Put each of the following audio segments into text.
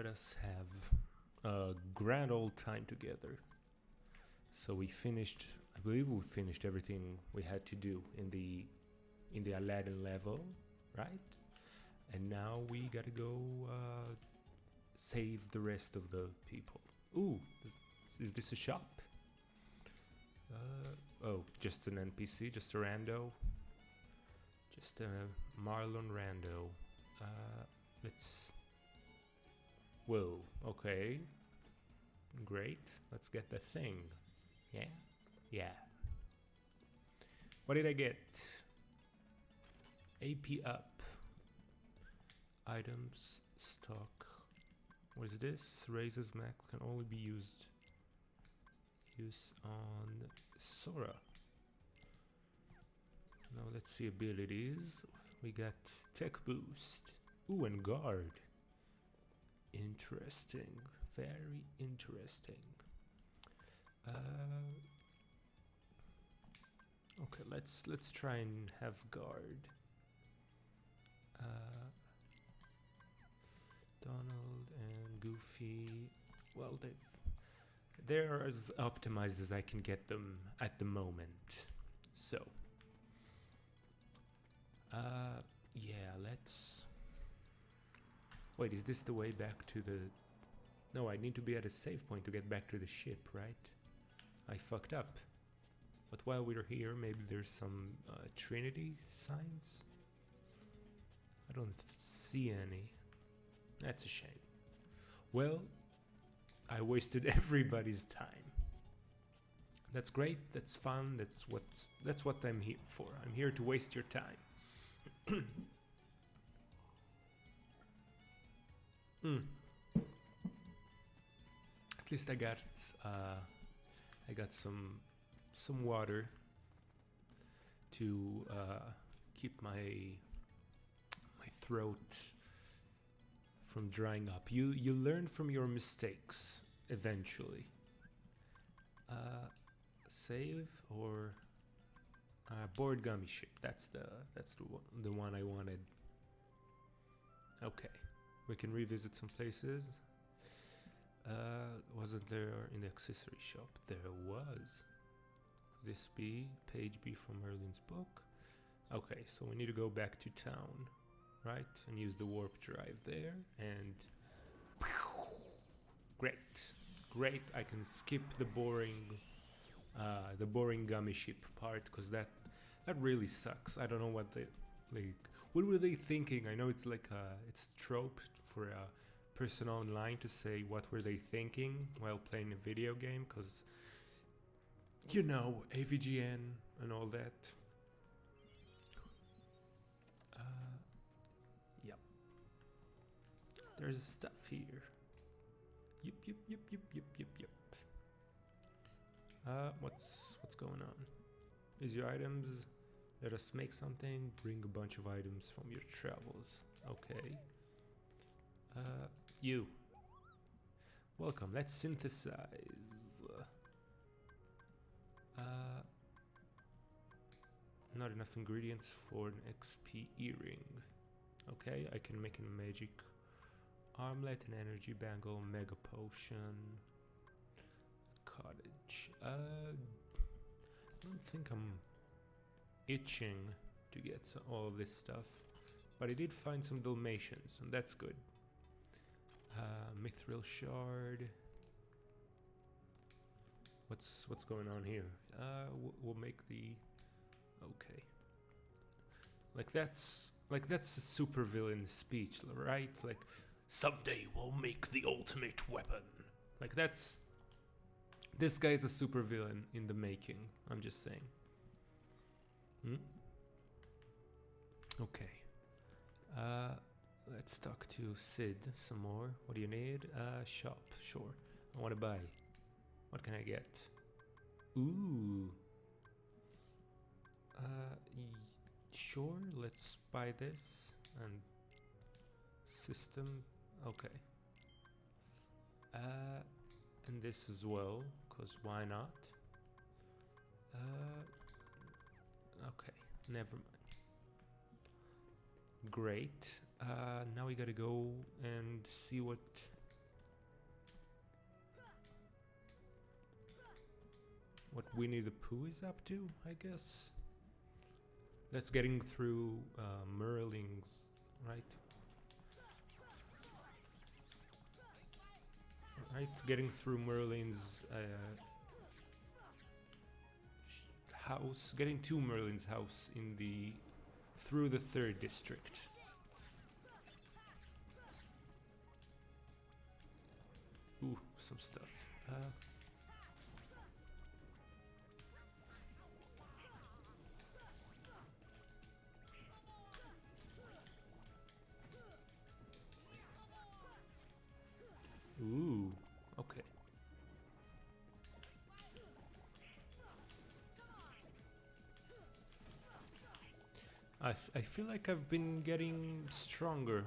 let us have a grand old time together. So we finished, I believe we finished everything we had to do in the Aladdin level, right? And now we gotta go save the rest of the people. Ooh, is this a shop? Oh, just an NPC, just a rando. Just a Marlon rando. Let's... Whoa, okay. Great, let's get the thing. Yeah? Yeah. What did I get? AP up. Items, stock. What is this? Raises Mac can only be used on Sora. Now let's see abilities. We got Tech Boost. Ooh, and Guard. Interesting. Very interesting. Okay, let's try and have Guard. Donald and Goofy. Well, they're as optimized as I can get them at the moment. So, yeah, let's... Wait, is this the way back to the... No, I need to be at a save point to get back to the ship, right? I fucked up. But while we're here, maybe there's some Trinity signs? I don't see any. That's a shame. Well, I wasted everybody's time. That's great, that's fun, that's what I'm here for. I'm here to waste your time. At least I got some water to keep my throat from drying up. You learn from your mistakes eventually. Save or board gummy ship. That's the one I wanted. Okay, we can revisit some places. Wasn't there in the accessory shop? There was. This be page B from Merlin's book. Okay, so we need to go back to town, right? And use the warp drive there. And great. I can skip the boring gummy ship part because that really sucks. I don't know what what were they thinking? I know it's like it's a trope for a person online to say what were they thinking while playing a video game, because you know, AVGN and all that. Yep. There's stuff here. Yep. What's going on? Is your items? Let us make something. Bring a bunch of items from your travels. Okay. You. Welcome. Let's synthesize. Not enough ingredients for an XP earring. Okay, I can make a magic armlet, an energy bangle, mega potion, a cottage. I don't think I'm itching to get all of this stuff, but I did find some Dalmatians, and that's good. Mithril shard. What's going on here? We'll make the... Okay. Like that's a supervillain speech, right? Like, someday we'll make the ultimate weapon. Like that's... This guy's a supervillain in the making, I'm just saying. Okay. Let's talk to Sid some more. What do you need? Shop, sure. I want to buy. What can I get? Ooh. Sure, let's buy this. And system, okay. And this as well, because why not? Okay, never mind. Great. Now we gotta go and see what Winnie the Pooh is up to, I guess. That's getting through Merling's, right? Right, getting through Merlin's house, getting to Merlin's house in the through the 3rd district. Ooh, some stuff. Ooh, okay. I feel like I've been getting stronger.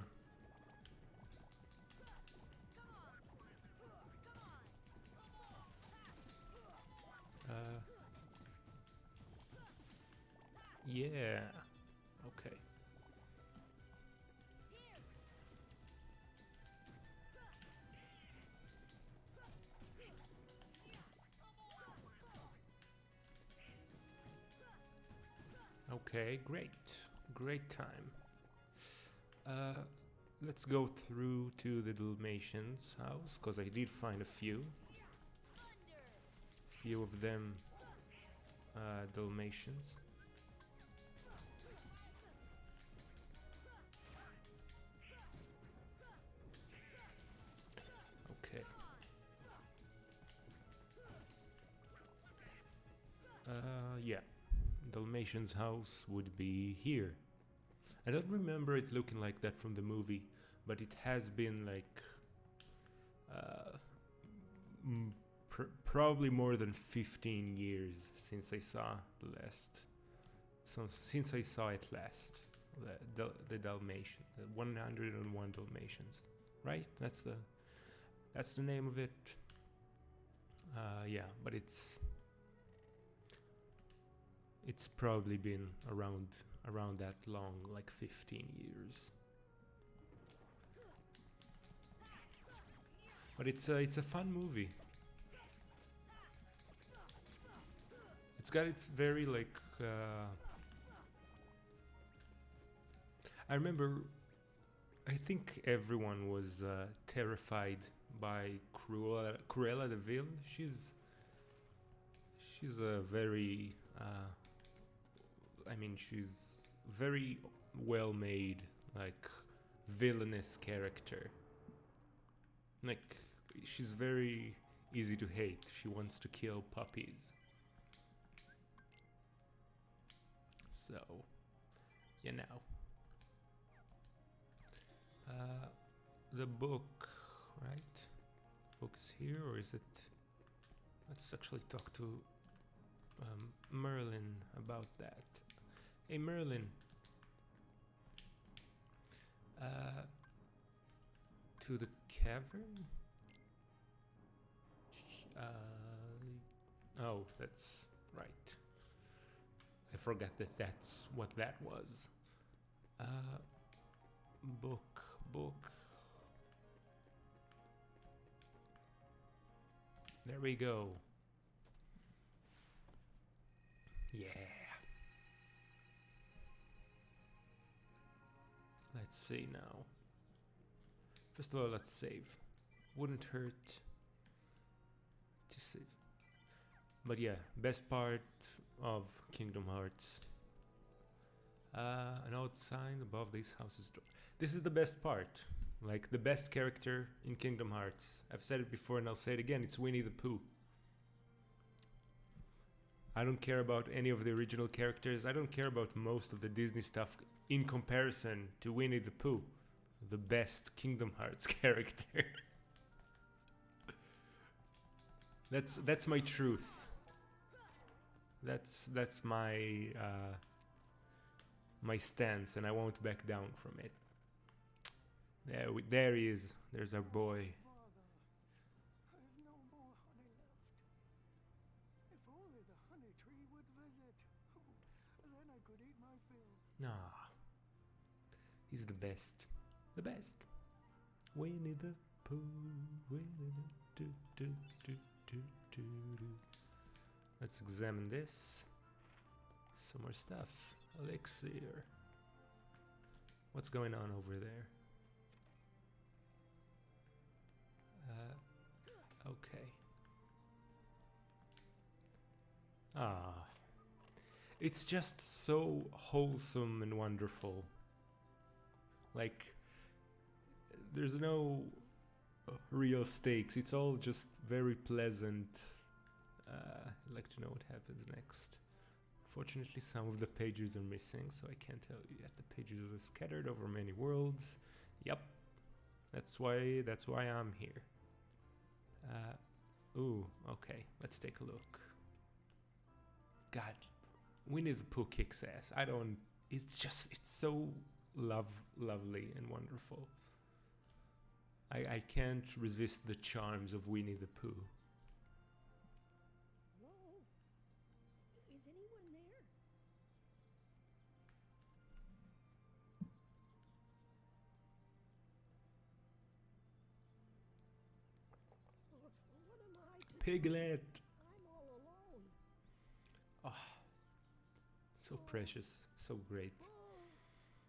Yeah. Okay. Okay, great. Great time. Let's go through to the Dalmatians' house, because I did find a few. Few of them Dalmatians. Okay. Yeah. Dalmatian's house would be here. I don't remember it looking like that from the movie, but it has been like probably more than 15 years since I saw the last. Since I saw it last, the Dalmatian, the 101 Dalmatians, right? That's the name of it. Yeah, but it's probably been around that long, like 15 years. But it's a fun movie. It's got its very like. I remember. I think everyone was terrified by Cruella de Vil. She's a very. I mean, she's very well made, like villainous character. Like, she's very easy to hate. She wants to kill puppies. So, you know. The book, right? The book is here, or is it? Let's actually talk to Merlin about that. Hey, Merlin. To the cavern? Oh, that's right. I forgot that that's what that was. Book. There we go. Yeah. Let's see now. First of all, let's save. Wouldn't hurt to save. But yeah, best part of Kingdom Hearts. An odd sign above this house's door. This is the best part. Like, the best character in Kingdom Hearts. I've said it before and I'll say it again. It's Winnie the Pooh. I don't care about any of the original characters. I don't care about most of the Disney stuff in comparison to Winnie the Pooh, the best Kingdom Hearts character. That's my truth. That's my my stance, and I won't back down from it. There he is. There's our boy. Ah, he's the best. The best. Winnie the Pooh, Winnie the do do do do do do. Let's examine this. Some more stuff. Elixir. What's going on over there? Okay. Ah. It's just so wholesome and wonderful. Like, there's no real stakes. It's all just very pleasant. I'd like to know what happens next. Fortunately, some of the pages are missing, so I can't tell you yet. The pages are scattered over many worlds. Yep, that's why I'm here. Ooh, okay, let's take a look. God, Winnie the Pooh kicks ass. It's so lovely and wonderful. I can't resist the charms of Winnie the Pooh. Hello? Is anyone there? What am I to do? Piglet! I'm all alone. Oh, so precious, so great. Oh,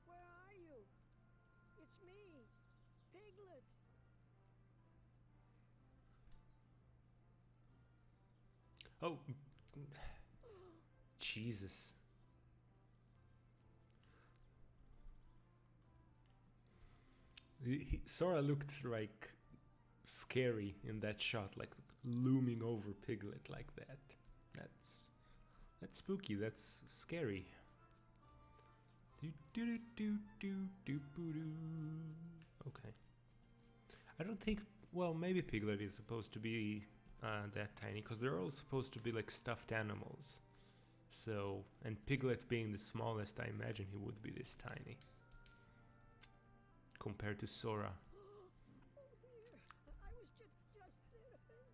where are you? It's me, Piglet. Oh, Jesus. Sora looked like scary in that shot, like looming over Piglet like that. That's spooky. That's scary. Okay. I don't think. Well, maybe Piglet is supposed to be that tiny, because they're all supposed to be like stuffed animals. So, and Piglet being the smallest, I imagine he would be this tiny compared to Sora. Oh dear, I was just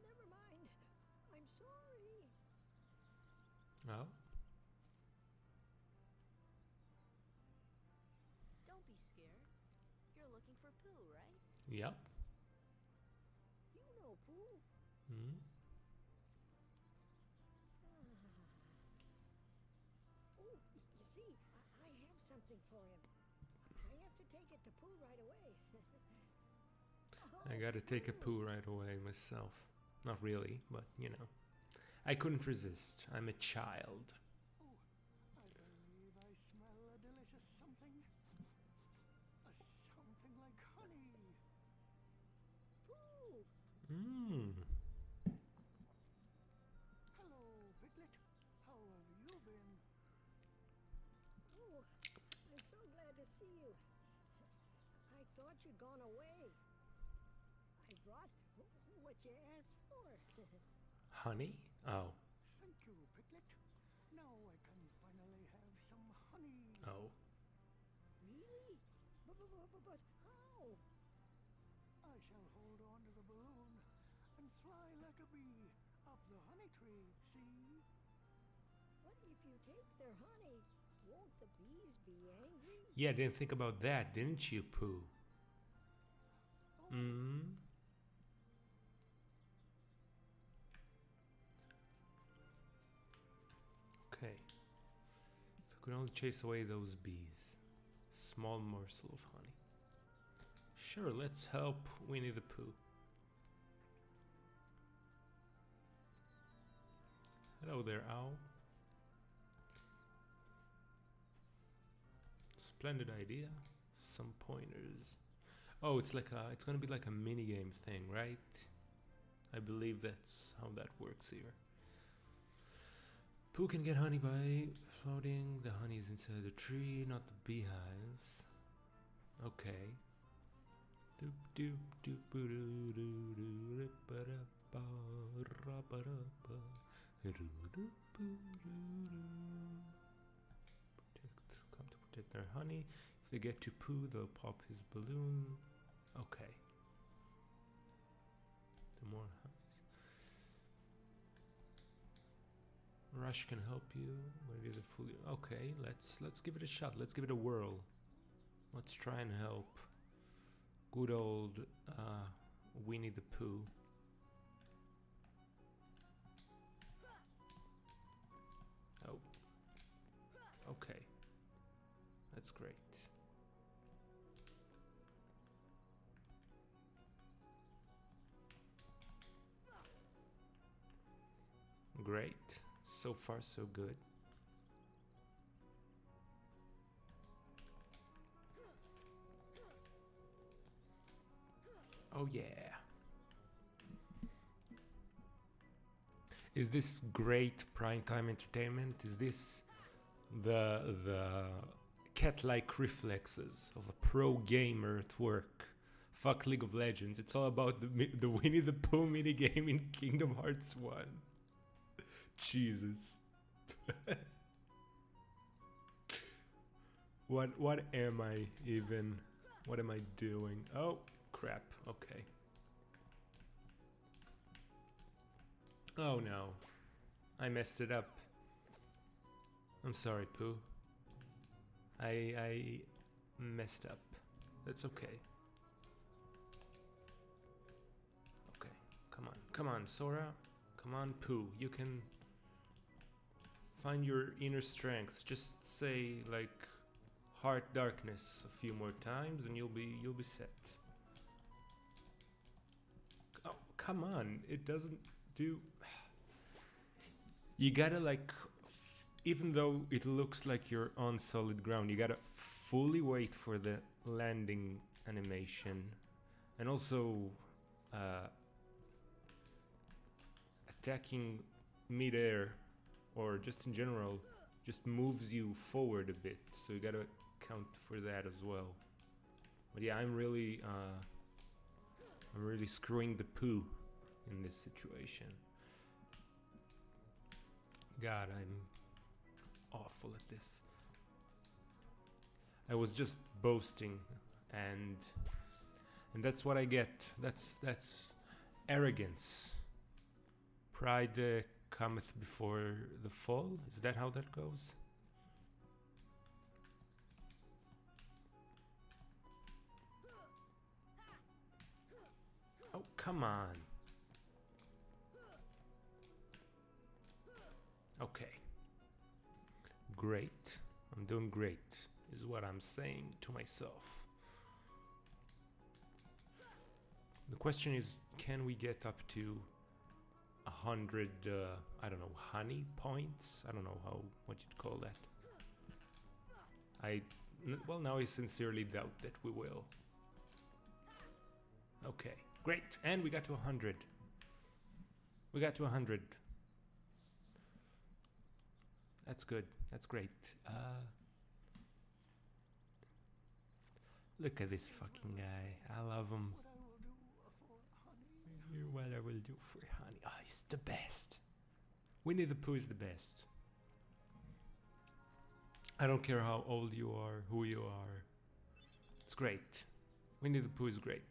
never mind. I'm sorry. Oh, Don't be scared. You're looking for Pooh, right? yep. You know Pooh. Hmm. Oh, you see, I have something for him. I have to take it to Pooh right away. I gotta take a poo right away myself. Not really, but you know. I couldn't resist. I'm a child. Oh, I believe I smell a delicious something. Something like honey. Pooh! Mmm. Hello, Piglet. How have you been? Oh, I'm so glad to see you. I thought you'd gone away. I brought what you asked for. Honey? Oh. Thank you, Piglet. Now I can finally have some honey. Oh. Really? But how? I shall hold on to the balloon and fly like a bee up the honey tree, see? What if you take their honey? Won't the bees be angry? Yeah, didn't think about that, didn't you, Pooh? Oh, Hmm. Okay. If I could only chase away those bees. Small morsel of honey. Sure, let's help Winnie the Pooh. Hello there, owl. Splendid idea. Some pointers. Oh, it's gonna be like a mini game thing, right? I believe that's how that works here. Pooh can get honey by floating the honeys inside the tree, not the beehives. Okay. Doop doop doop boo doo doo doo dip ba da ba ra ba da ba doo doo boo doo doo. Come to protect their honey. If they get to Pooh, they'll pop his balloon. Okay. The more honeys. Rush can help you, but it is a fully okay. Let's give it a shot. Let's give it a whirl. Let's try and help good old Winnie the Pooh. That's great. Great. So far, so good. Oh yeah. Is this great primetime entertainment? Is this the cat-like reflexes of a pro gamer at work? Fuck League of Legends. It's all about the Winnie the Pooh minigame in Kingdom Hearts 1. Jesus. What am I even? What am I doing? Oh, crap. Okay. Oh no. I messed it up. I'm sorry, Pooh. I messed up. That's okay. Okay. Come on. Come on, Sora. Come on, Pooh. You can find your inner strength. Just say like Heart Darkness a few more times and you'll be set. Oh, come on. It doesn't do. You gotta like, even though it looks like you're on solid ground, you gotta fully wait for the landing animation, and also attacking mid-air or just in general just moves you forward a bit, so you gotta count for that as well. But yeah, I'm really screwing the Pooh in this situation. God, I'm awful at this. I was just boasting, and that's what I get. That's arrogance. Pride cometh before the fall. Is that how that goes? Oh, come on. Okay. Great. I'm doing great, is what I'm saying to myself. The question is, can we get up to 100, I don't know, honey points? I don't know what you'd call that. Well, now I sincerely doubt that we will. Okay, great. And we got to 100. We got to 100. That's good. That's great. Look at this fucking guy. I love him. What I will do for honey. Oh, he's the best. Winnie the Pooh is the best. I don't care how old you are, who you are. It's great. Winnie the Pooh is great.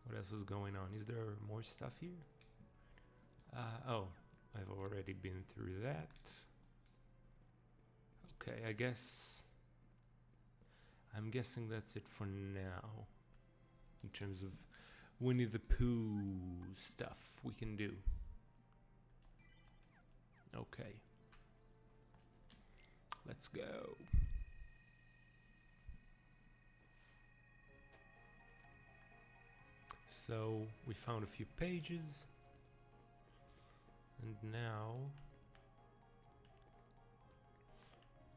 What else is going on? Is there more stuff here? Oh, I've already been through that. Okay, I'm guessing that's it for now. In terms of Winnie the Pooh stuff we can do. Okay. Let's go. So, we found a few pages. And now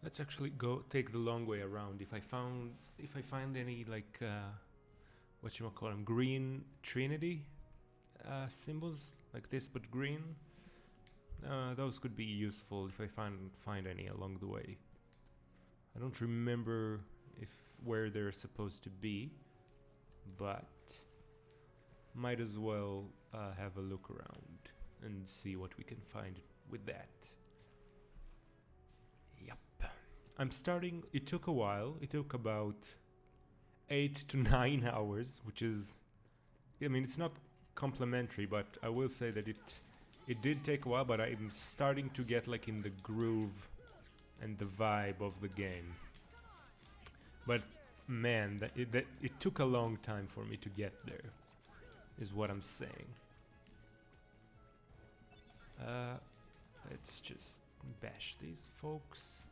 let's actually go take the long way around. If I find any like whatchamacallit, green Trinity symbols like this but green, those could be useful if I find any along the way. I don't remember where they're supposed to be, but might as well have a look around and see what we can find with that. Yep. I'm starting. It took a while. It took about 8 to 9 hours, which is, I mean, it's not complimentary, but I will say that it did take a while, but I'm starting to get like in the groove and the vibe of the game. But man, it took a long time for me to get there, is what I'm saying. Let's just bash these folks.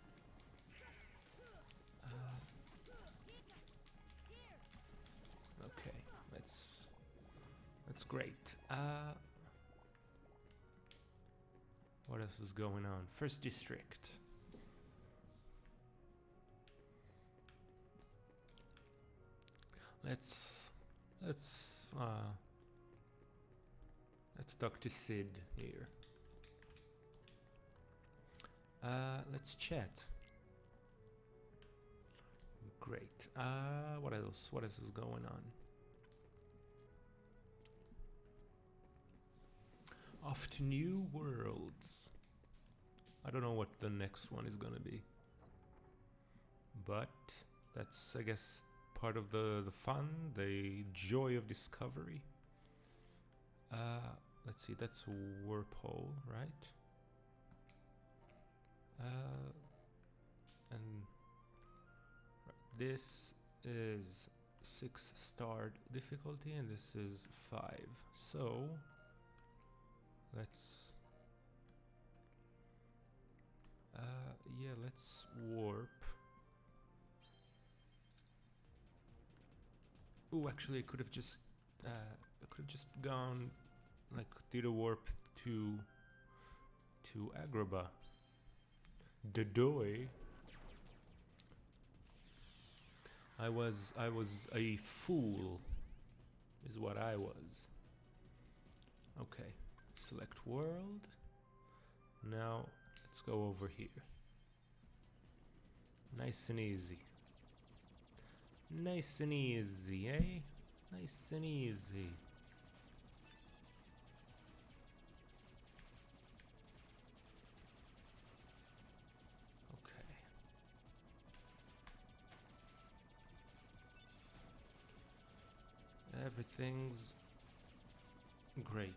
Okay, that's great. What else is going on? First district. Let's talk to Sid here. Let's chat. Great. What else? What else is going on? Off to new worlds. I don't know what the next one is gonna be, but that's, I guess, part of the fun, the joy of discovery. Let's see, that's a warp hole, right? And this is 6-star difficulty, and this is 5. So let's yeah, let's warp. Oh, actually, I could have just gone, like, did a warp to Agrabah. Dodoy. I was a fool, is what I was. Okay, select world. Now let's go over here. Nice and easy. Nice and easy, eh? Nice and easy. Okay. Everything's great.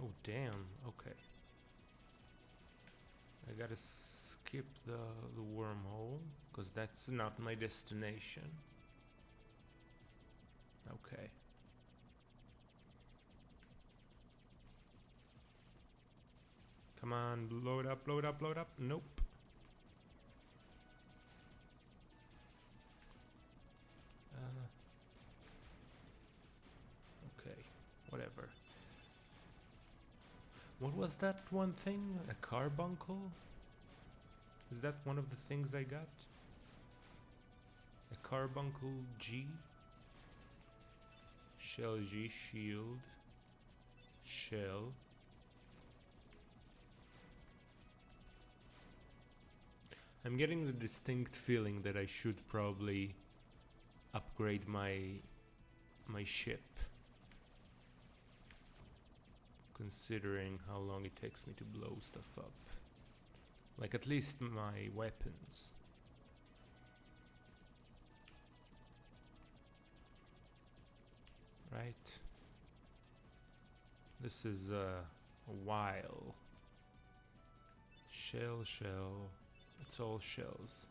Oh, damn. Okay. I gotta skip the wormhole, because that's not my destination. Okay. Come on, load up, load up, load up. Nope. Okay, whatever. What was that one thing? A carbuncle? Is that one of the things I got? A carbuncle G? Shell G, shield. Shell. I'm getting the distinct feeling that I should probably upgrade my ship, considering how long it takes me to blow stuff up. Like, at least my weapons. Right? This is a while. Shell. It's all shells.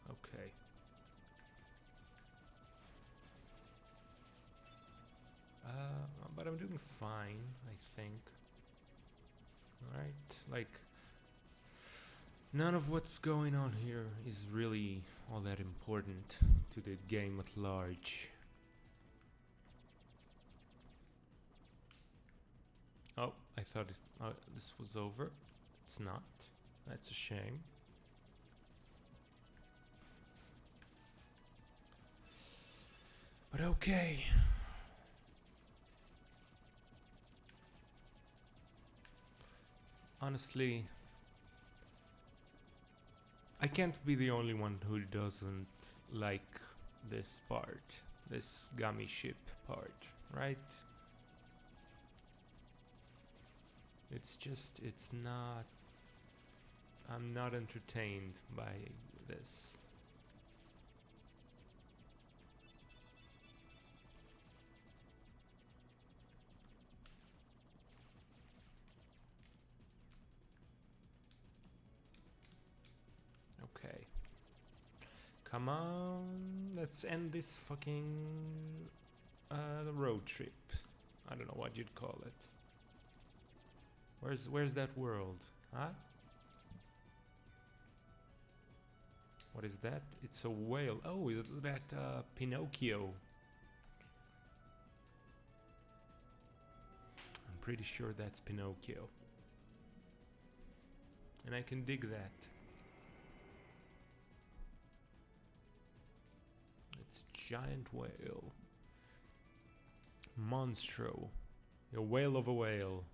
Okay. But I'm doing fine, I think. Alright, like, none of what's going on here is really all that important to the game at large. Oh, I thought this was over. It's not. That's a shame. But okay. Honestly, I can't be the only one who doesn't like this part, this gummy ship part, right? It's just, it's not, I'm not entertained by this. Come on, let's end this fucking road trip. I don't know what you'd call it. Where's that world? Huh? What is that? It's a whale. Oh, is that Pinocchio? I'm pretty sure that's Pinocchio. And I can dig that. It's giant whale. Monstro. A whale of a whale.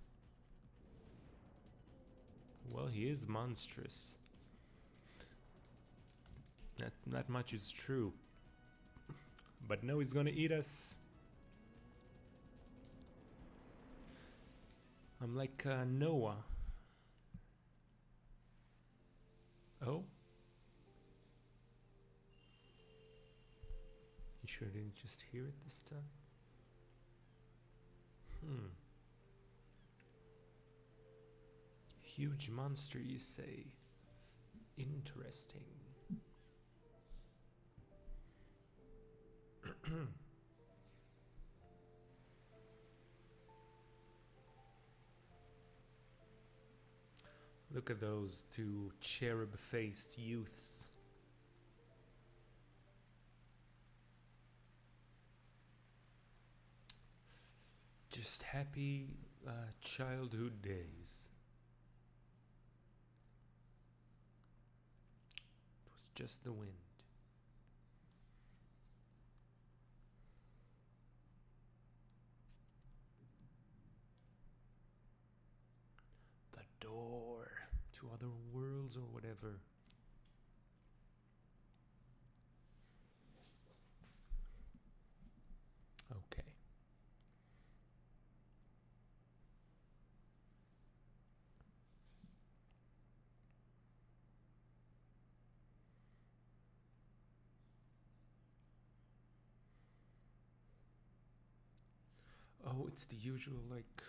Well, he is monstrous. That much is true. But no, he's gonna eat us. I'm like Noah. Oh? You sure didn't just hear it this time? Huge monster, you say? Interesting. Look at those two cherub-faced youths. Just happy childhood days. It was just the wind. The door to other worlds or whatever. Okay. Oh, it's the usual, like,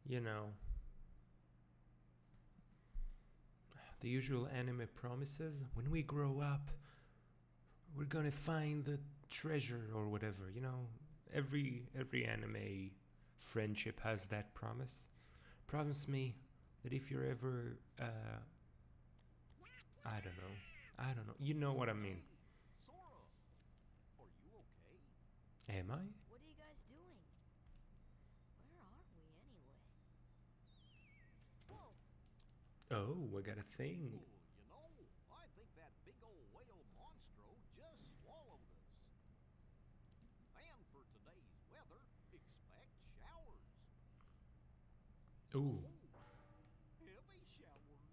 you know, the usual anime promises. When we grow up, we're gonna find the treasure or whatever, you know. Every anime friendship has that promise. Promise me that if you're ever, I don't know, you know what I mean. Sora, are you okay? Am I? What are you guys doing? Where are we anyway? Whoa! Oh, I got a thing. You know, I think that big old whale monstro just swallowed us. And for today's weather, expect showers. Ooh. Heavy showers.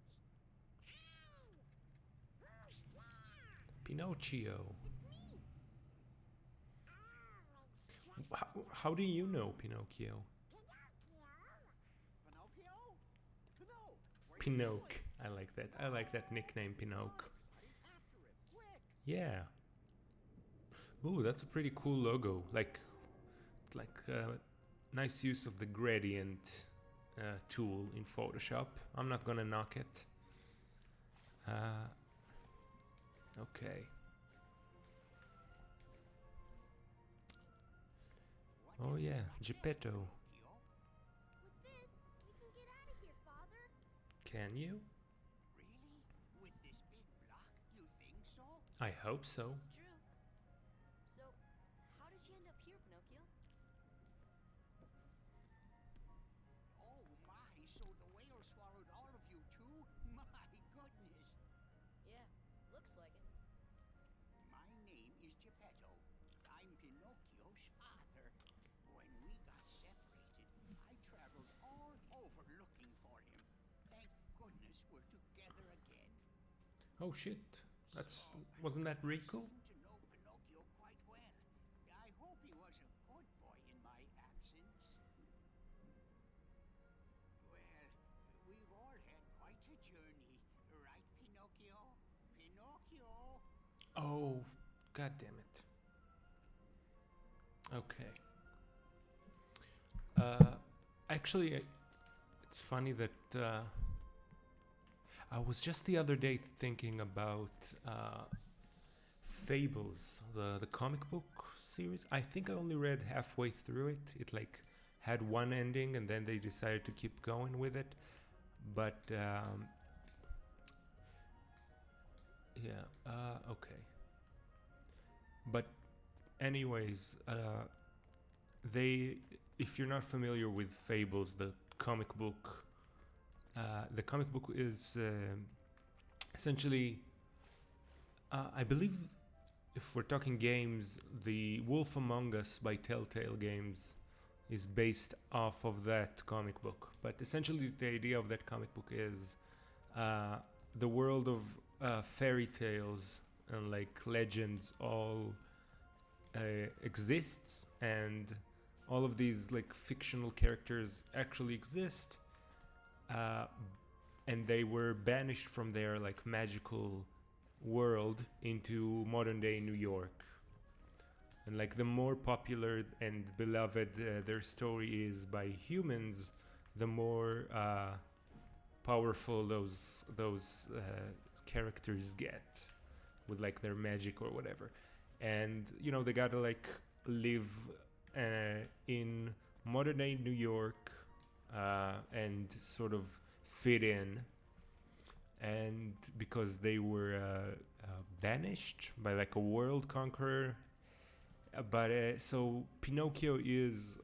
Pinocchio. How do you know Pinocchio? Pinocchio? Pinoc. I like that. I like that nickname, Pinoc. After it, quick! Yeah. Ooh, that's a pretty cool logo. Like nice use of the gradient tool in Photoshop. I'm not gonna knock it. Okay. Oh yeah, Geppetto. With this, we can get out of here, Father. Can you? Really? With this big block, you think so? I hope so. It's true. So, how did you end up here, Pinocchio? Oh my, so the whale swallowed all of you too? My goodness. Yeah, looks like it. My name is Geppetto. I'm Pinocchio's father. When we got separated, I traveled all over looking for him. Thank goodness we're together again. Oh shit. Wasn't that Rico? Seem to know Pinocchio quite well. I hope he was a good boy in my absence. Well, we've all had quite a journey, right, Pinocchio? Pinocchio! Oh, god damn it. Okay. Actually, it's funny that I was just the other day thinking about Fables, the comic book series. I think I only read halfway through it. It like had one ending, and then they decided to keep going with it. But yeah, okay. But anyways, they, if you're not familiar with Fables, the comic book is essentially, I believe, if we're talking games, the Wolf Among Us by Telltale Games is based off of that comic book. But essentially, the idea of that comic book is the world of fairy tales and like legends all exists, and all of these like fictional characters actually exist, and they were banished from their like magical world into modern day New York. And like the more popular and beloved their story is by humans, the more powerful those characters get with like their magic or whatever. And you know, they gotta like live in modern day New York and sort of fit in. And because they were banished by like a world conqueror, but so Pinocchio is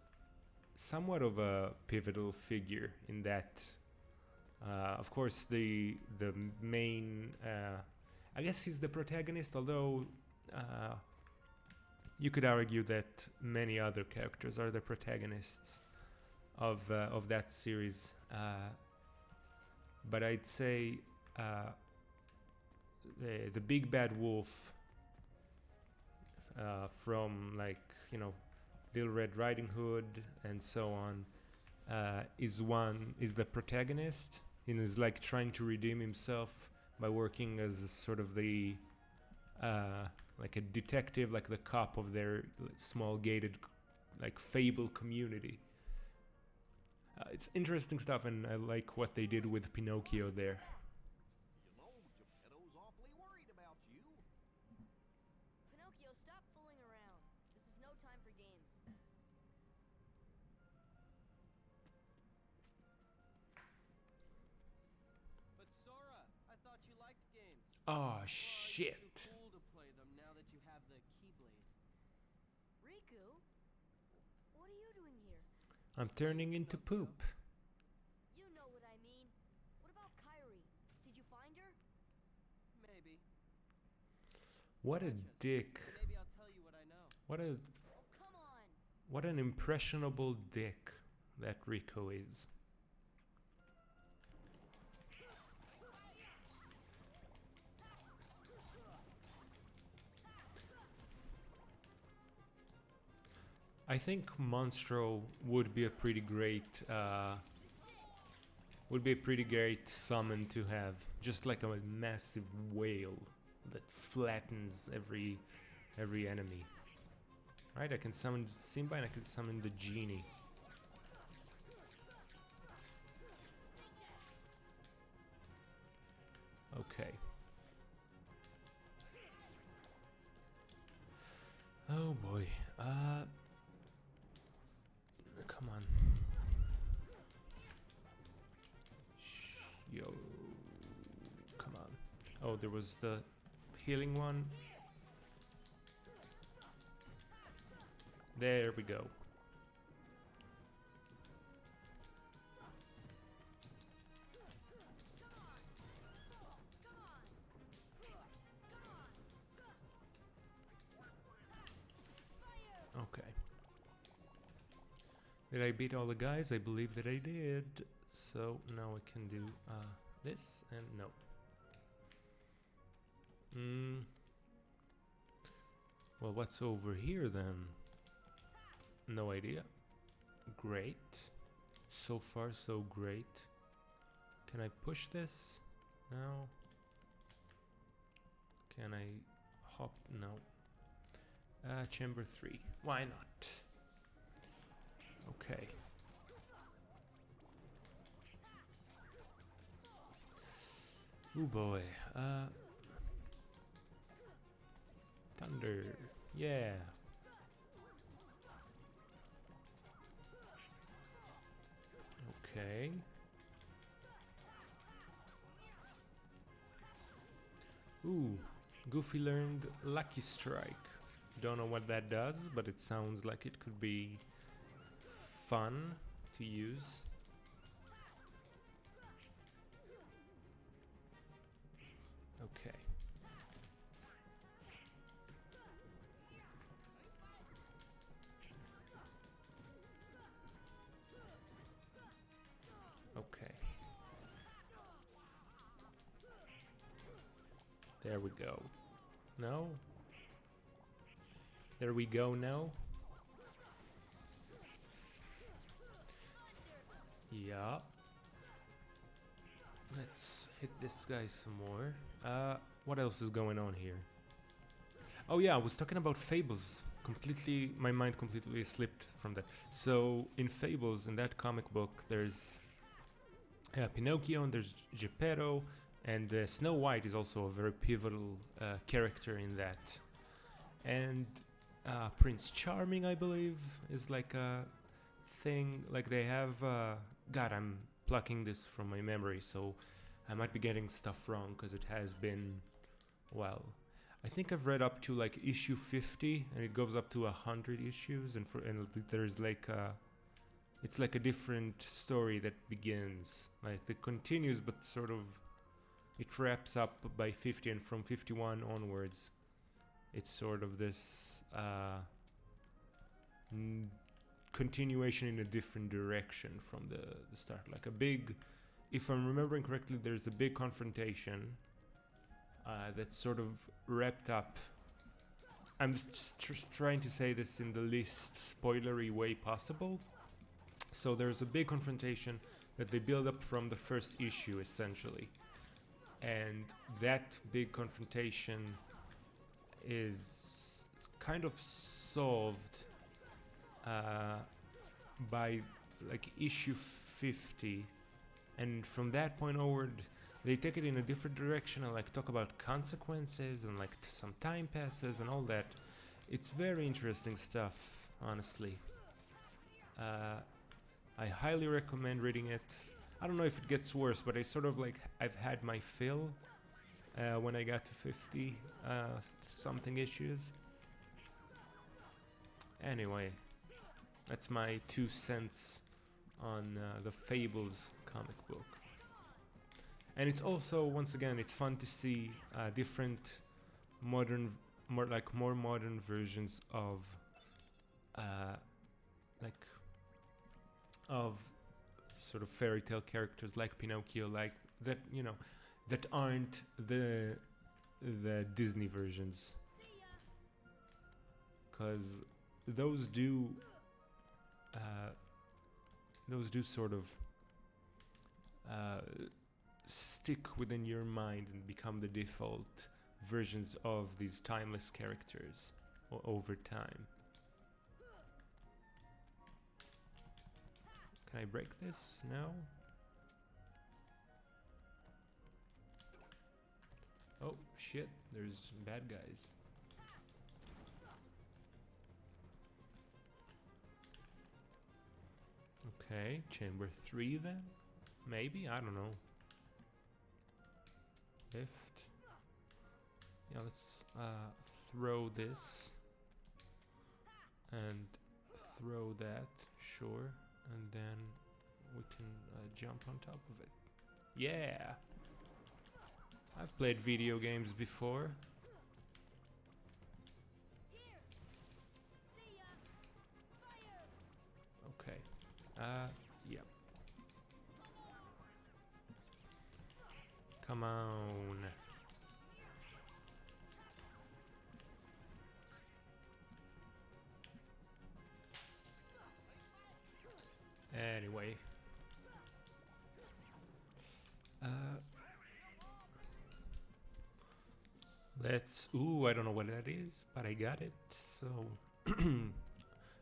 somewhat of a pivotal figure in that. Of course, the main, I guess he's the protagonist, although you could argue that many other characters are the protagonists of that series. But I'd say the big bad wolf from like, you know, Little Red Riding Hood and so on is the protagonist, and is like trying to redeem himself by working as a sort of the like a detective, like the cop of their small gated like fable community. It's interesting stuff, and I like what they did with Pinocchio there. You know, Geppetto's awfully worried about you. Pinocchio, stop fooling around. This is no time for games. But Sora, I thought you liked games. Oh Or are you shit! too cool to play them now that you have the Keyblade? Riku? What are you doing here? I'm turning into poop. You know what I mean. What about Kairi? Did you find her? Maybe. What a Catch us. dick! Maybe I'll tell you what I know. Oh, come on. What an impressionable dick that Rico is. I think Monstro would be a pretty great summon to have, just like a massive whale that flattens every enemy. Right, I can summon Simba and I can summon the genie. Okay. Oh boy. Come on. Yo. Come on. Oh, there was the healing one. There we go. Okay. Did I beat all the guys? I believe that I did. So now I can do this and no. Well, what's over here then? No idea. Great. So far, so great. Can I push this? No. Can I hop? No. Chamber 3. Why not? Okay. Oh boy. Thunder. Yeah. Okay. Ooh, Goofy learned Lucky Strike. Don't know what that does, but it sounds like it could be fun to use. Okay. Okay. There we go. No? There we go now. Yeah. Let's hit this guy some more. What else is going on here? Oh yeah, I was talking about Fables. Completely, my mind completely slipped from that. So in Fables, in that comic book, there's Pinocchio and there's Geppetto, and Snow White is also a very pivotal character in that. And Prince Charming, I believe, is like a thing. Like they have. God, I'm plucking this from my memory, so I might be getting stuff wrong because it has been, well, I think I've read up to like issue 50, and it goes up to 100 issues, and there's like it's like a different story that begins, like it continues, but sort of it wraps up by 50, and from 51 onwards, it's sort of this continuation in a different direction from the start. Like a big, if I'm remembering correctly, there's a big confrontation that's sort of wrapped up. I'm just trying to say this in the least spoilery way possible. So there's a big confrontation that they build up from the first issue, essentially. And that big confrontation is kind of solved by like issue 50, and from that point onward they take it in a different direction and like talk about consequences and like some time passes and all that. It's very interesting stuff, honestly. I highly recommend reading it. I don't know if it gets worse, but I sort of like I've had my fill when I got to 50 something issues. Anyway, that's my 2 cents on the Fables comic book. And it's also, once again, it's fun to see different modern, more modern versions of of sort of fairy tale characters like Pinocchio, like that, you know, that aren't the Disney versions, because those do sort of stick within your mind and become the default versions of these timeless characters over time. Can I break this? No? Oh shit, there's bad guys. Okay, chamber 3 then? Maybe? I don't know. Lift. Yeah, let's throw this. And throw that, sure. And then we can jump on top of it. Yeah! I've played video games before. Okay. Yeah. Come on. Anyway. Let's... Ooh, I don't know what that is, but I got it. So...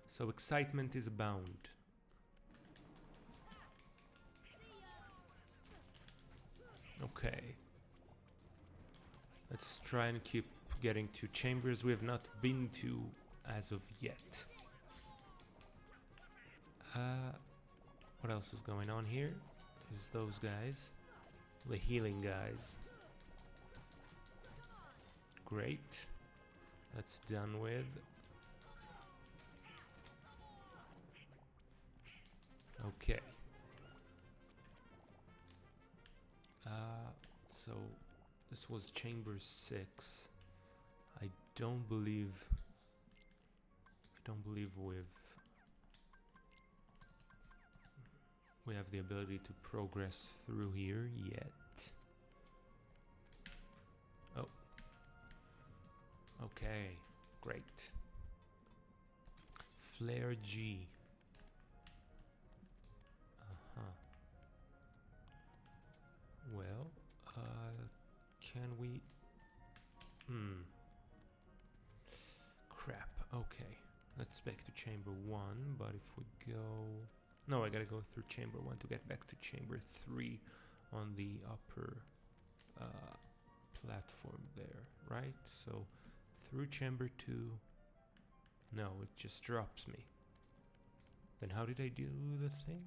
so excitement is abound. Okay. Let's try and keep getting to chambers we have not been to as of yet. What else is going on here? Is those guys. The healing guys. Great. That's done with. Okay. So this was chamber 6. I don't believe we have the ability to progress through here yet. Oh. Okay, great. Flare G. Well, can we... Crap, okay. Let's back to chamber 1, but if we go... No, I gotta go through chamber 1 to get back to chamber 3 on the upper platform there, right? So, through chamber 2... No, it just drops me. Then how did I do the thing?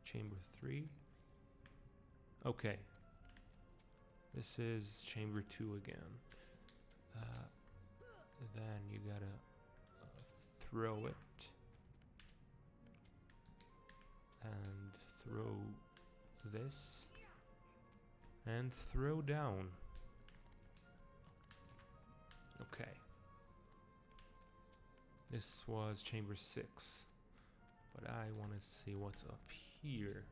Chamber 3? Okay. This is chamber 2 again. Then you gotta throw it. And throw this. And throw down. Okay. This was chamber 6. But I want to see what's up here.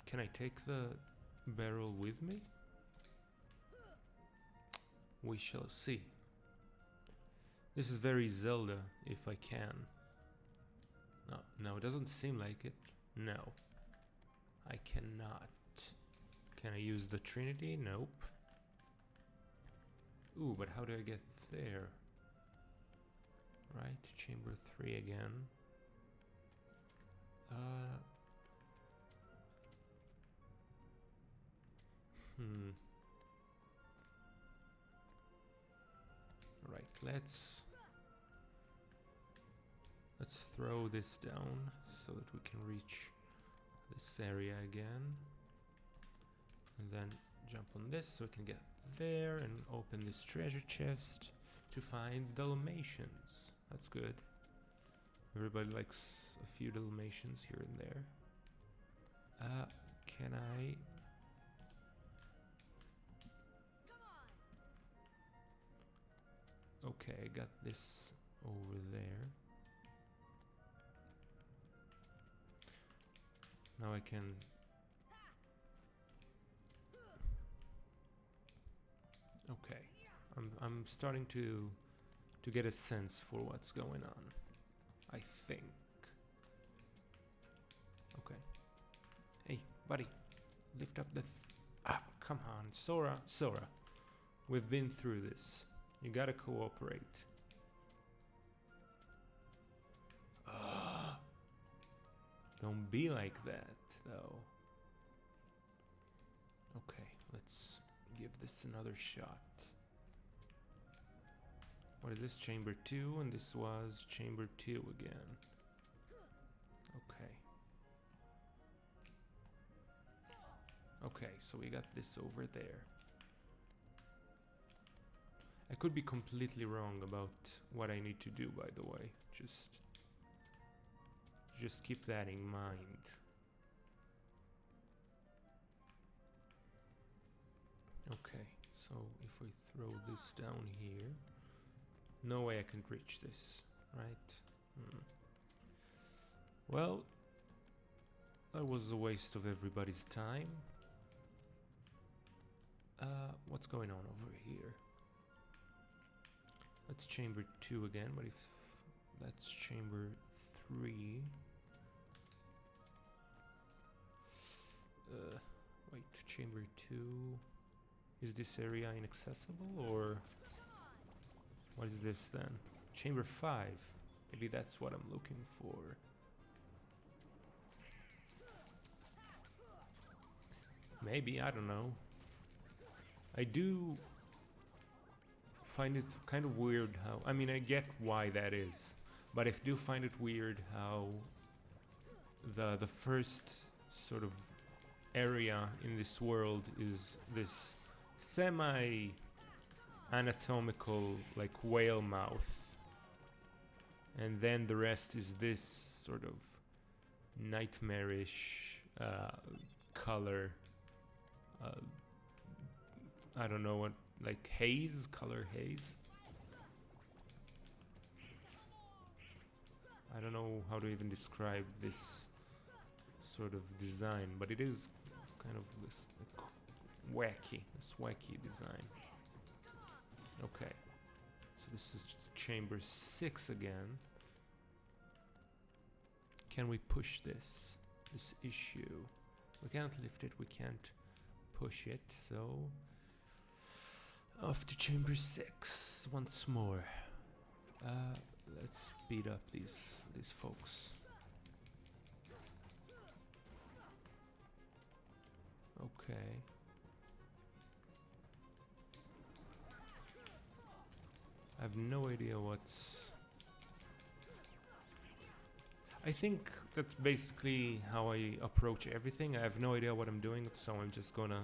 Can I take the barrel with me? We shall see. This is very Zelda, if I can. No, it doesn't seem like it. No. I cannot. Can I use the Trinity? Nope. Ooh, but how do I get there? Right, chamber 3 again. Right, let's throw this down so that we can reach this area again. And then jump on this so we can get there and open this treasure chest to find Dalmatians. That's good. Everybody likes a few Dalmatians here and there. Can I... Okay, I got this over there. Now I can... Okay, I'm starting to get a sense for what's going on. I think. Okay. Hey, buddy, lift up the... come on, Sora. We've been through this. You gotta cooperate. Don't be like that, though. Okay, let's give this another shot. What is this? Chamber 2, and this was chamber 2 again. Okay. Okay, so we got this over there. I could be completely wrong about what I need to do, by the way. Just keep that in mind. Okay, so if we throw this down here, no way I can reach this, right? Well, that was a waste of everybody's time. What's going on over here? That's chamber 2 again, but if that's chamber 3... wait, chamber 2... Is this area inaccessible, or... What is this then? Chamber 5. Maybe that's what I'm looking for. Maybe, I don't know. I do find it kind of weird how, I mean, I get why that is, but I do find it weird how the first sort of area in this world is this semi anatomical like whale mouth, and then the rest is this sort of nightmarish color. I don't know what, like haze, color haze. I don't know how to even describe this sort of design, but it is kind of this wacky design. Okay, so this is just chamber 6 again. Can we push this issue? We can't lift it, we can't push it, so off to chamber 6 once more. Let's speed up these folks. Okay. I have no idea what's... I think that's basically how I approach everything. I have no idea what I'm doing, so I'm just gonna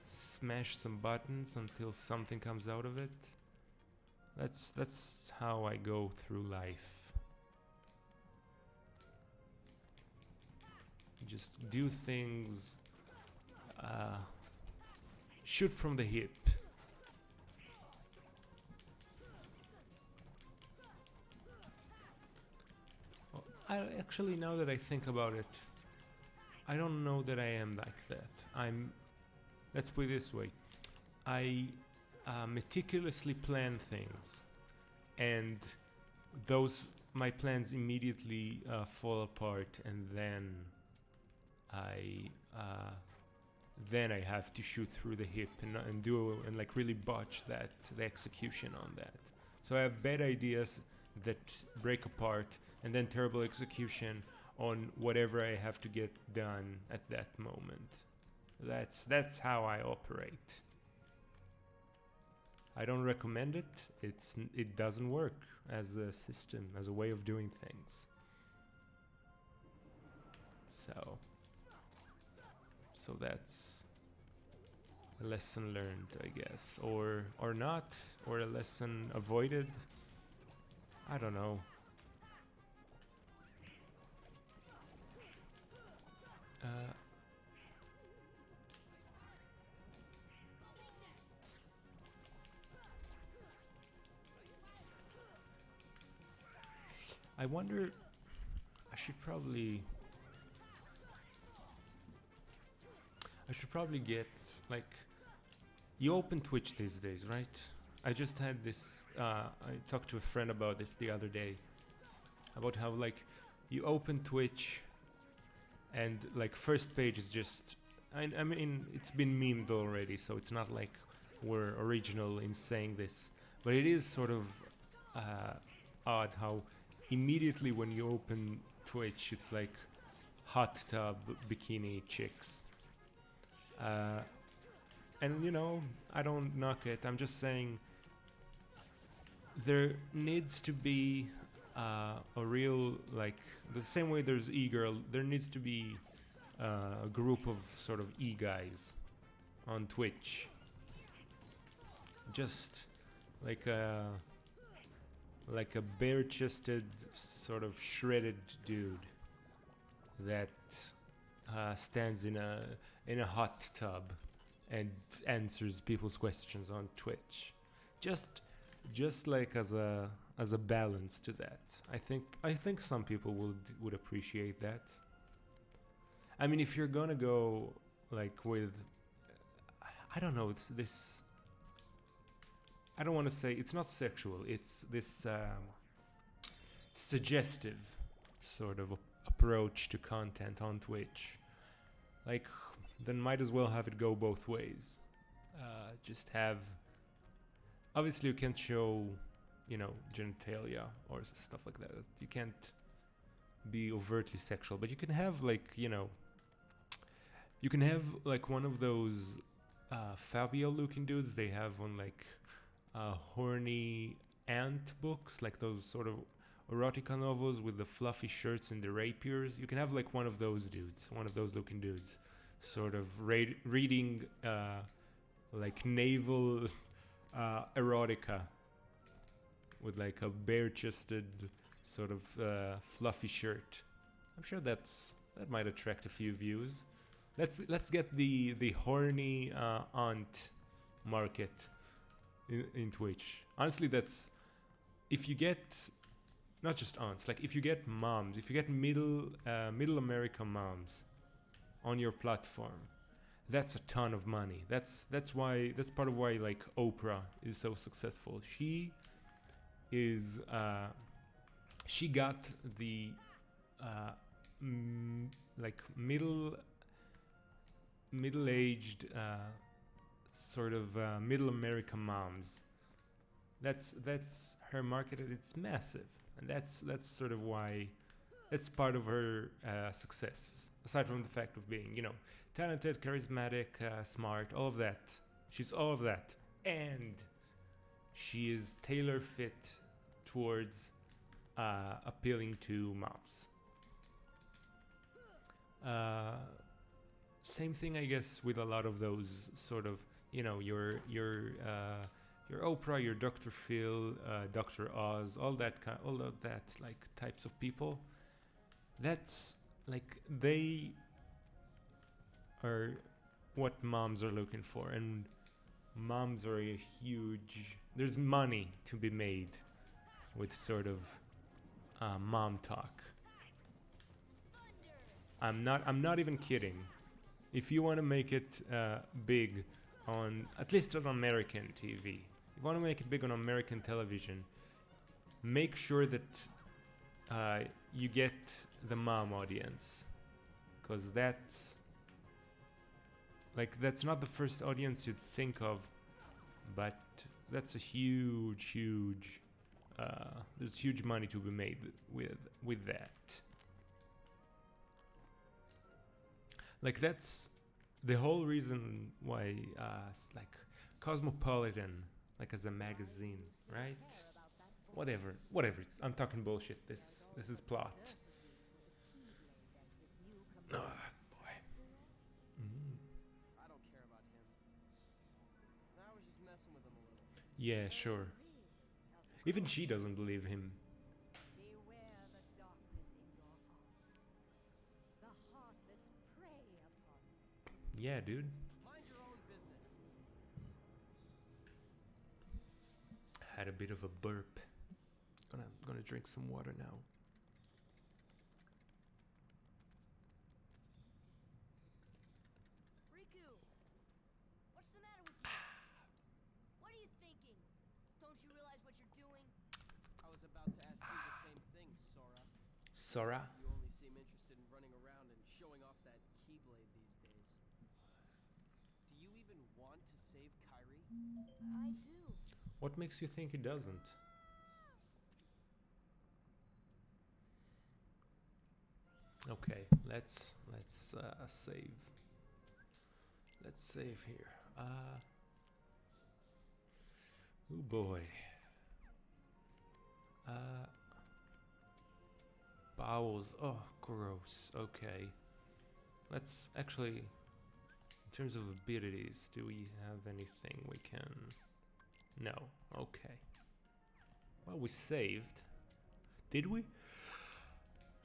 smash some buttons until something comes out of it. That's how I go through life. Just do things, shoot from the hip. Actually, now that I think about it, I don't know that I am like that. Let's put it this way. I meticulously plan things, and my plans immediately fall apart, and then I have to shoot through the hip and like really botch the execution on that. So I have bad ideas that break apart, and then terrible execution on whatever I have to get done at that moment. That's how I operate. I don't recommend it. It doesn't work as a system, as a way of doing things. So that's a lesson learned, I guess, or not, or a lesson avoided. I don't know. I wonder, I should probably get, like, you open Twitch these days, right? I just had this, I talked to a friend about this the other day, about how, like, you open Twitch and, like, first page is just, I mean, it's been memed already, so it's not like we're original in saying this, but it is sort of odd how immediately when you open Twitch, it's like hot tub bikini chicks. And, you know, I don't knock it. I'm just saying there needs to be a real, like, the same way there's e-girl, there needs to be a group of sort of e-guys on Twitch. Just like a bare-chested, sort of shredded dude that stands in a hot tub and answers people's questions on Twitch. Just like as a balance to that. I think some people would appreciate that. I mean, if you're gonna go like with, I don't know, it's this. I don't want to say it's not sexual. It's this suggestive sort of approach to content on Twitch. Like, then might as well have it go both ways. Just have. Obviously, you can't show you know, genitalia or stuff like that. You can't be overtly sexual, but you can have like, you know, you can have like one of those Fabio looking dudes they have on like horny ant books, like those sort of erotica novels with the fluffy shirts and the rapiers. You can have like one of those dudes, one of those looking dudes, sort of reading like naval erotica with like a bare-chested sort of fluffy shirt. I'm sure that might attract a few views. Let's get the horny aunt market in Twitch. Honestly, that's if you get not just aunts, like if you get moms, if you get middle America moms on your platform, that's a ton of money. That's part of why like Oprah is so successful. She got the like middle-aged sort of middle America moms. That's her market, and it's massive, and that's sort of why that's part of her success. Aside from the fact of being, you know, talented, charismatic, smart, all of that. She's all of that, and she is tailor fit towards appealing to moms. Same thing, I guess, with a lot of those sort of, you know, your Oprah, your Dr. Phil, Dr. Oz, all of that like types of people. That's like they are what moms are looking for, and moms are a huge. There's money to be made with sort of mom talk. I'm not even kidding. If you want to make it big on, at least on American TV, if you want to make it big on American television, make sure that you get the mom audience, because that's not the first audience you'd think of, but that's a huge there's huge money to be made with that. Like that's the whole reason why like Cosmopolitan, like as a magazine, right? Whatever. I'm talking bullshit. This is plot. Oh, boy. I don't care about him. I was just messing with him a little. Yeah, sure. Even she doesn't believe him. Beware the darkness in your heart. The heartless prey upon it. Yeah, dude. Mind your own business. Had a bit of a burp. Gonna drink some water now. Riku! What's the matter with you? What are you thinking? Don't you realize what you're doing? I was about to ask you the same thing, Sora. Sora? You only seem interested in running around and showing off that Keyblade these days. Do you even want to save Kairi? I do. What makes you think he doesn't? Okay, let's save. Let's save here. Oh boy. Bowels. Oh, gross. Okay. Let's actually, in terms of abilities, do we have anything we can? No. Okay. Well, we saved. Did we?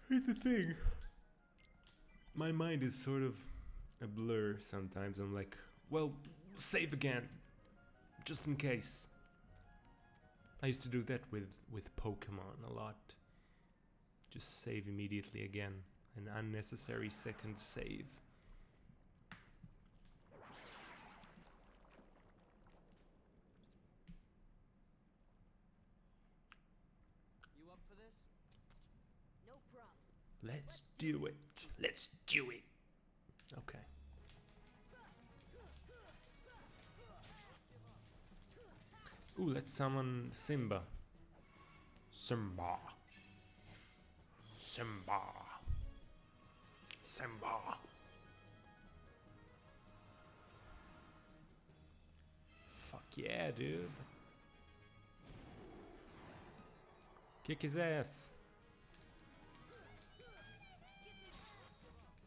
Here's the thing. My mind is sort of a blur sometimes. I'm like, well, save again, just in case. I used to do that with Pokemon a lot. Just save immediately again. An unnecessary second save. You up for this? No problem. Let's do it. Let's do it. Okay. Ooh, let's summon Simba. Simba. Simba. Simba. Fuck yeah, dude. Kick his ass.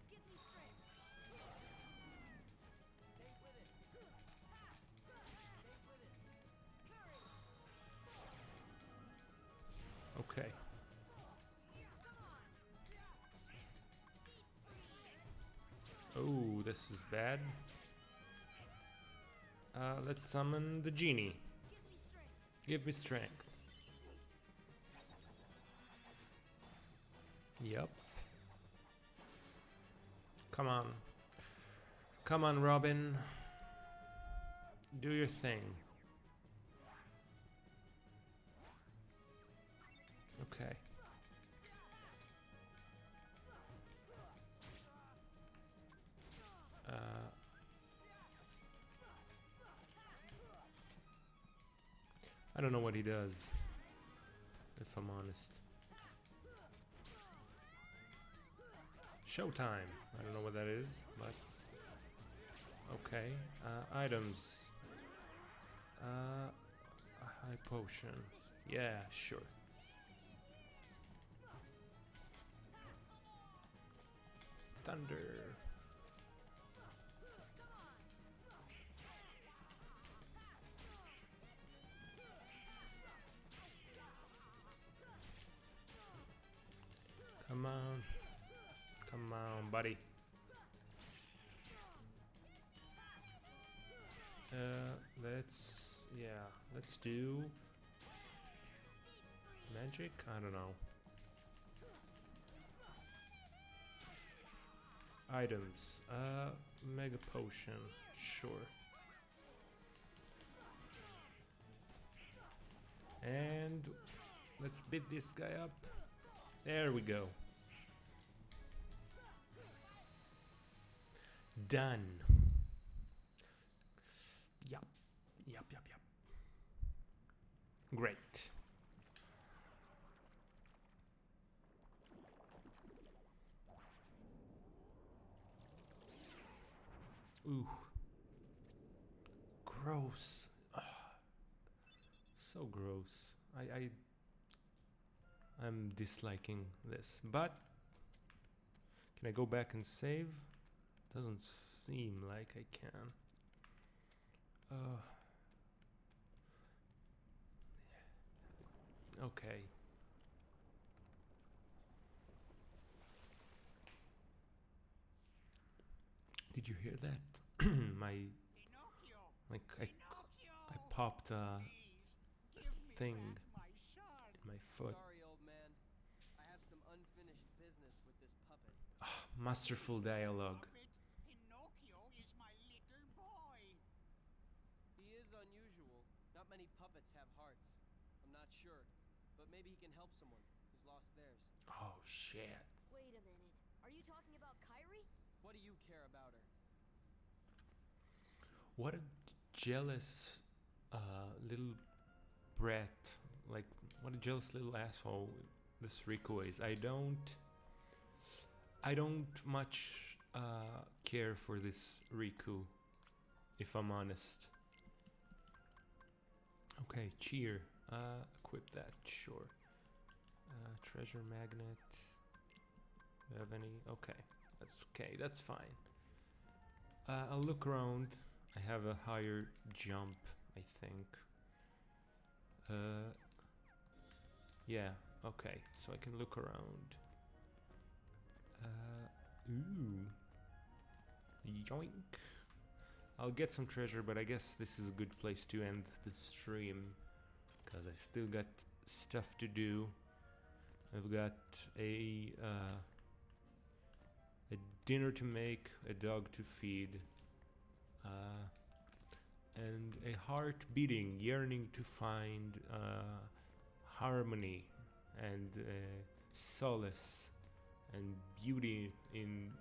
Give me strength. Stay with it. Stay with it. Okay. Oh, this is bad. Let's summon the genie. Give me strength. Give me strength. Yep. Come on. Come on, Robin. Do your thing. Okay. I don't know what he does, if I'm honest. Showtime. I don't know what that is, but okay. Items. A high potion. Yeah, sure. Thunder. Come on. Come on, buddy. Let's do magic? I don't know. Items. Mega potion. Sure. And let's beat this guy up. There we go. Done. Yup. Yup. Great. Ooh. Gross. Ugh. So gross. I'm disliking this. But can I go back and save? Doesn't seem like I can. Okay. Did you hear that? my Pinocchio! like Pinocchio! I popped a Please, give me thing back my son. in my foot. Sorry, old man. I have some unfinished business with this puppet. Masterful dialogue. Puppet, Pinocchio is my little boy. He is unusual. Not many puppets have hearts. I'm not sure, but maybe he can help someone who's lost theirs. Oh shit. Wait a minute. Are you talking about Kyrie? What do you care about her? What a jealous little brat. Like, what a jealous little asshole this Rico is. I don't much care for this Riku, if I'm honest. Okay, cheer. Equip that, sure. Treasure magnet. Do you have any? Okay, that's fine. I'll look around. I have a higher jump, I think. Yeah, okay, so I can look around. Ooh. Yoink. I'll get some treasure, but I guess this is a good place to end the stream, because I still got stuff to do. I've got a dinner to make, a dog to feed, and a heart beating, yearning to find harmony and solace and beauty in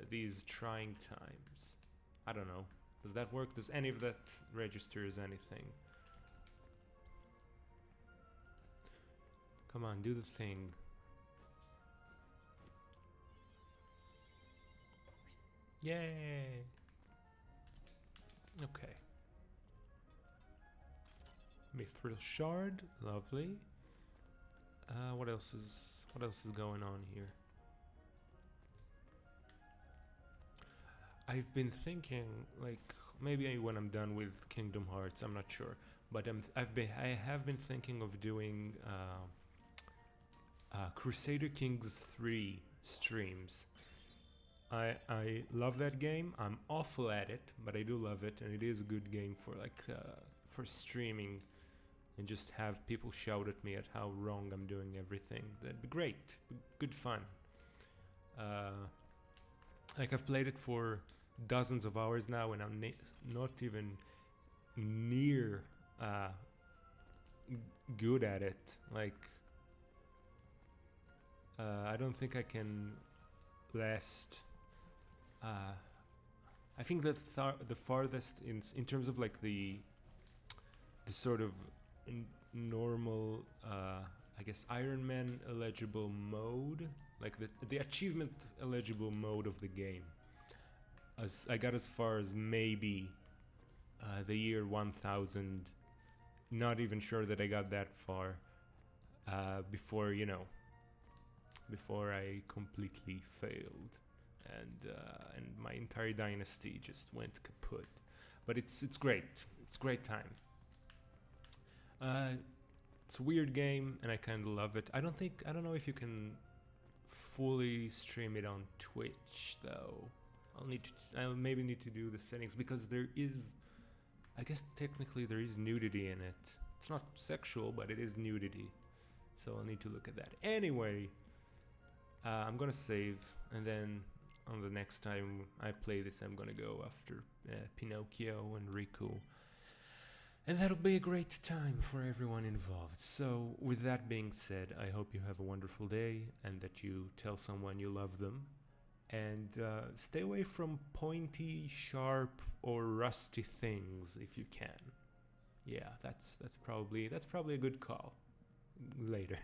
these trying times. I don't know. Does that work? Does any of that register as anything? Come on, do the thing. Yay! Okay. Mithril shard, lovely. What else is going on here? I've been thinking, like, maybe when I'm done with Kingdom Hearts, I'm not sure, but I have been thinking of doing Crusader Kings 3 streams. I love that game. I'm awful at it, but I do love it, and it is a good game for for streaming, and just have people shout at me at how wrong I'm doing everything. That'd be great. Good fun. Like, I've played it for dozens of hours now, and I'm not even near good at it. Like, I don't think I can last. I think that the farthest in terms of like the sort of normal, I guess, Iron Man eligible mode, like the achievement eligible mode of the game. As I got as far as maybe the year 1000. Not even sure that I got that far before, before I completely failed, and my entire dynasty just went kaput. But it's great. It's a great time. It's a weird game, and I kind of love it. I don't know if you can fully stream it on Twitch though. I'll maybe need to do the settings, because there is, I guess technically there is nudity in it. It's not sexual, but it is nudity. So I'll need to look at that. Anyway, I'm gonna save, and then on the next time I play this, I'm gonna go after Pinocchio and Riku. And that'll be a great time for everyone involved. So with that being said, I hope you have a wonderful day, and that you tell someone you love them. And stay away from pointy, sharp, or rusty things if you can. Yeah, that's probably a good call. Later.